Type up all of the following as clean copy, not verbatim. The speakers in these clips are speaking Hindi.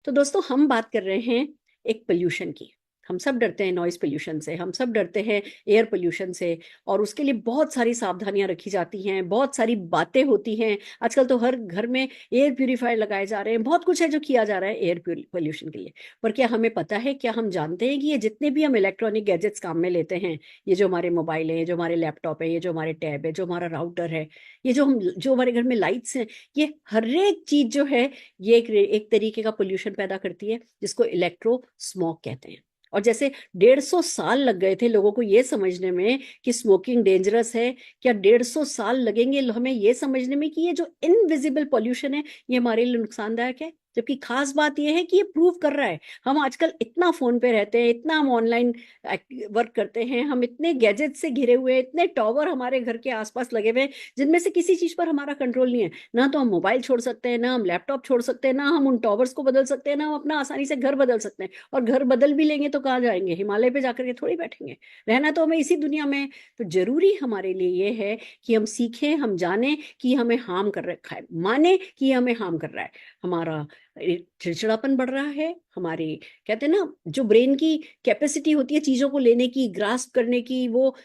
तो दोस्तों हम बात कर रहे हैं एक पोल्यूशन की। हम सब डरते हैं नॉइज पोल्यूशन से, हम सब डरते हैं एयर पोल्यूशन से। और उसके लिए बहुत सारी सावधानियां रखी जाती हैं, बहुत सारी बातें होती हैं। आजकल तो हर घर में एयर प्यूरिफायर लगाए जा रहे हैं, बहुत कुछ है जो किया जा रहा है एयर पोल्यूशन के लिए। पर क्या हमें पता है, क्या हम जानते हैं कि ये जितने भी हम इलेक्ट्रॉनिक गैजेट्स काम में लेते हैं, ये जो हमारे मोबाइल है, ये जो हमारे लैपटॉप है, ये जो हमारे टैब है, जो हमारा राउटर है, ये जो हमारे घर में लाइट्स हैं, ये हर एक चीज जो है ये एक तरीके का पोल्यूशन पैदा करती है जिसको इलेक्ट्रो स्मोक कहते हैं। और जैसे 150 साल लग गए थे लोगों को ये समझने में कि स्मोकिंग डेंजरस है, क्या 150 साल लगेंगे हमें ये समझने में कि ये जो इनविजिबल पोल्यूशन है ये हमारे लिए नुकसानदायक है। जबकि खास बात यह है कि ये प्रूव कर रहा है। हम आजकल इतना फोन पे रहते हैं, इतना हम ऑनलाइन वर्क करते हैं, हम इतने गैजेट से घिरे हुए हैं, इतने टॉवर हमारे घर के आसपास लगे हुए हैं जिनमें से किसी चीज पर हमारा कंट्रोल नहीं है। ना तो हम मोबाइल छोड़ सकते हैं, ना हम लैपटॉप छोड़ सकते हैं, ना हम उन टॉवर्स को बदल सकते हैं, ना हम अपना आसानी से घर बदल सकते हैं। और घर बदल भी लेंगे तो कहाँ जाएंगे? हिमालय पे जाकर के थोड़ी बैठेंगे। रहना तो हमें इसी दुनिया में है। तो जरूरी हमारे लिए ये है कि हम सीखें, हम जाने कि हमें हार्म कर रखा है, माने कि हमें हार्म कर रहा है। हमारा चिड़चिड़ापन बढ़ रहा है, हमारी कहते हैं ना जो ब्रेन की कैपेसिटी होती है चीजों को लेने की, ग्रास्प करने की, वो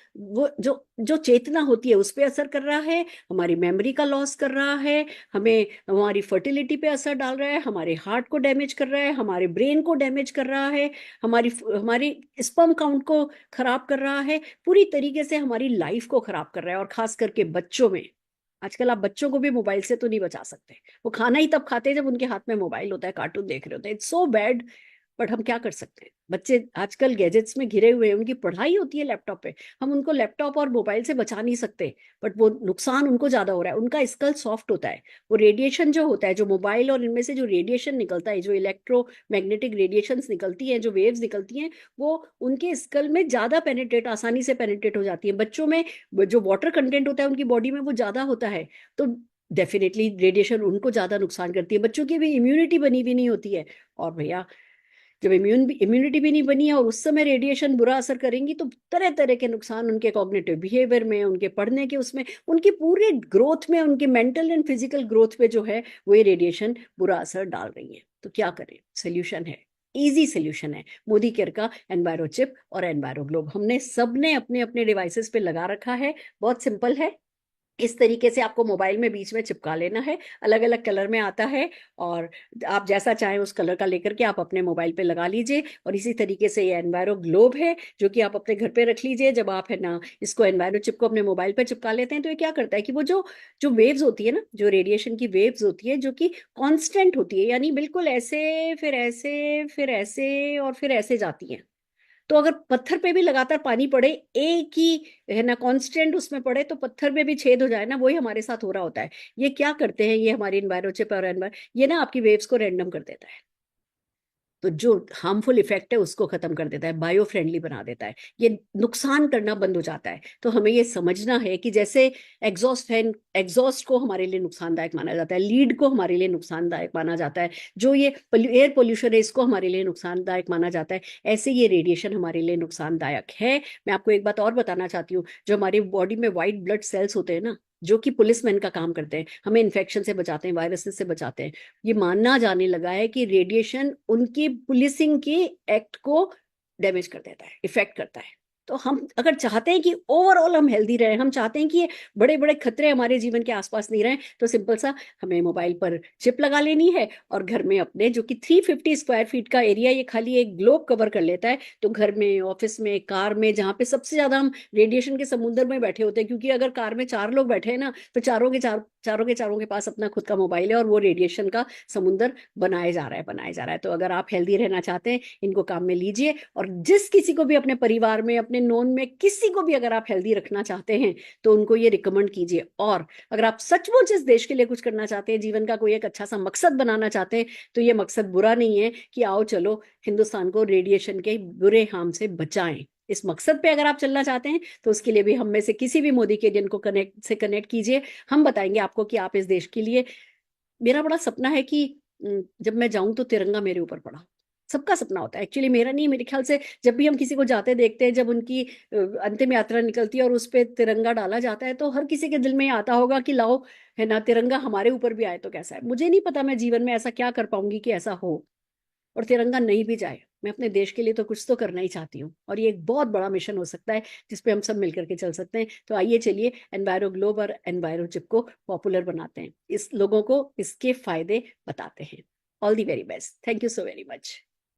जो जो चेतना होती है उस पर असर कर रहा है। हमारी मेमोरी का लॉस कर रहा है, हमें हमारी फर्टिलिटी पे असर डाल रहा है, हमारे हार्ट को डैमेज कर रहा है, हमारे ब्रेन को डैमेज कर रहा है, हमारी हमारी स्पर्म काउंट को खराब कर रहा है, पूरी तरीके से हमारी लाइफ को खराब कर रहा है। और खास करके बच्चों में, आजकल आप बच्चों को भी मोबाइल से तो नहीं बचा सकते। वो खाना ही तब खाते हैं जब उनके हाथ में मोबाइल होता है, कार्टून देख रहे होते हैं। It's so bad. बट हम क्या कर सकते हैं? बच्चे आजकल गैजेट्स में घिरे हुए हैं, उनकी पढ़ाई होती है लैपटॉप पे। हम उनको लैपटॉप और मोबाइल से बचा नहीं सकते। बट वो नुकसान उनको ज्यादा हो रहा है। उनका स्कल सॉफ्ट होता है। वो रेडिएशन जो होता है, जो मोबाइल और इनमें से जो रेडिएशन निकलता है, जो इलेक्ट्रोमैग्नेटिक रेडिएशन निकलती है, जो वेव्स निकलती हैं, वो उनके स्कल में ज्यादा पेनिट्रेट, आसानी से पेनिट्रेट हो जाती है। बच्चों में जो वाटर कंटेंट होता है उनकी बॉडी में वो ज्यादा होता है। तो डेफिनेटली रेडिएशन उनको ज्यादा नुकसान करती है। बच्चों की भी इम्यूनिटी बनी हुई नहीं होती है। और भैया, जब इम्यूनिटी भी नहीं बनी है और उस समय रेडिएशन बुरा असर करेंगी तो तरह तरह के नुकसान उनके कॉग्निटिव बिहेवियर में, उनके पढ़ने के उसमें, उनकी पूरे ग्रोथ में, उनके मेंटल एंड फिजिकल ग्रोथ पे जो है वो ये रेडिएशन बुरा असर डाल रही है। तो क्या करें? सोल्यूशन है, इजी सोल्यूशन है मोदी केयर का एनवायरो चिप और एनवायरो ग्लोब। हमने सबने अपने अपने डिवाइसेस पे लगा रखा है। बहुत सिंपल है। इस तरीके से आपको मोबाइल में बीच में चिपका लेना है। अलग अलग कलर में आता है। और आप जैसा चाहें उस कलर का लेकर के आप अपने मोबाइल पे लगा लीजिए। और इसी तरीके से ये एनवायरो ग्लोब है जो कि आप अपने घर पे रख लीजिए। जब आप है ना इसको एनवायरो चिप को अपने मोबाइल पे चिपका लेते हैं तो ये क्या करता है कि वो जो जो वेव्स होती है ना, जो रेडिएशन की वेव्स होती है जो कि कांस्टेंट होती है, यानी बिल्कुल ऐसे फिर ऐसे फिर ऐसे और फिर ऐसे जाती है। तो अगर पत्थर पे भी लगातार पानी पड़े, एक ही है ना कांस्टेंट उसमें पड़े, तो पत्थर में भी छेद हो जाए ना, वही हमारे साथ हो रहा होता है। ये क्या करते हैं, ये हमारी एनवायरोचिप और ये ना आपकी वेव्स को रैंडम कर देता है। तो जो हार्मफुल इफेक्ट है उसको खत्म कर देता है, बायो फ्रेंडली बना देता है। ये नुकसान करना बंद हो जाता है। तो हमें ये समझना है कि जैसे एग्जॉस्ट को हमारे लिए नुकसानदायक माना जाता है, लीड को हमारे लिए नुकसानदायक माना जाता है, जो ये एयर पोल्यूशन है इसको हमारे लिए नुकसानदायक माना जाता है, ऐसे ये रेडिएशन हमारे लिए नुकसानदायक है। मैं आपको एक बात और बताना चाहती हूँ। जो हमारी बॉडी में व्हाइट ब्लड सेल्स होते हैं ना, जो कि पुलिसमैन का काम करते हैं, हमें इन्फेक्शन से बचाते हैं, वायरसेस से बचाते हैं, ये मानना जाने लगा है कि रेडिएशन उनकी पुलिसिंग के एक्ट को डैमेज कर देता है, इफेक्ट करता है। तो हम अगर चाहते हैं कि ओवरऑल हम हेल्दी रहें, हम चाहते हैं कि ये बड़े बड़े खतरे हमारे जीवन के आसपास नहीं रहें, तो सिंपल सा हमें मोबाइल पर चिप लगा लेनी है। और घर में अपने जो कि 350 स्क्वायर फीट का एरिया ये खाली एक ग्लोब कवर कर लेता है, तो घर में, ऑफिस में, कार में, जहाँ पे सबसे ज्यादा हम रेडिएशन के समुद्र में बैठे होते हैं, क्योंकि अगर कार में 4 लोग बैठे हैं ना तो चारों के पास अपना खुद का मोबाइल है और वो रेडिएशन का समुंदर बनाए जा रहा है, बनाए जा रहा है। तो अगर आप हेल्दी रहना चाहते हैं, इनको काम में लीजिए। और जिस किसी को भी अपने परिवार में, अपने नोन में किसी को भी अगर आप हेल्दी रखना चाहते हैं तो उनको ये रिकमेंड कीजिए। और अगर आप सचमुच इस देश के लिए कुछ करना चाहते हैं, जीवन का कोई एक अच्छा सा मकसद बनाना चाहते हैं, तो ये मकसद बुरा नहीं है कि आओ चलो हिंदुस्तान को रेडिएशन के बुरे हार्म से बचाएं। इस मकसद पे अगर आप चलना चाहते हैं तो उसके लिए भी हम में से किसी भी मोदी के जन को कनेक्ट कीजिए। हम बताएंगे आपको कि आप इस देश के लिए, मेरा बड़ा सपना है कि जब मैं जाऊं तो तिरंगा मेरे ऊपर पड़ा। सबका सपना होता है, एक्चुअली मेरा नहीं, मेरे ख्याल से जब भी हम किसी को जाते देखते हैं, जब उनकी अंतिम यात्रा निकलती है और उस पर तिरंगा डाला जाता है, तो हर किसी के दिल में ये आता होगा कि लाओ है ना तिरंगा हमारे ऊपर भी आए तो कैसा है। मुझे नहीं पता मैं जीवन में ऐसा क्या कर पाऊंगी कि ऐसा हो। और तिरंगा नहीं भी जाए, मैं अपने देश के लिए तो कुछ तो करना ही चाहती हूँ, और ये एक बहुत बड़ा मिशन हो सकता है जिसपे हम सब मिलकर के चल सकते हैं। तो आइए चलिए एनवायरो ग्लोब और एनवायरो चिप को पॉपुलर बनाते हैं, इस लोगों को इसके फायदे बताते हैं। All the very best, thank you so very much.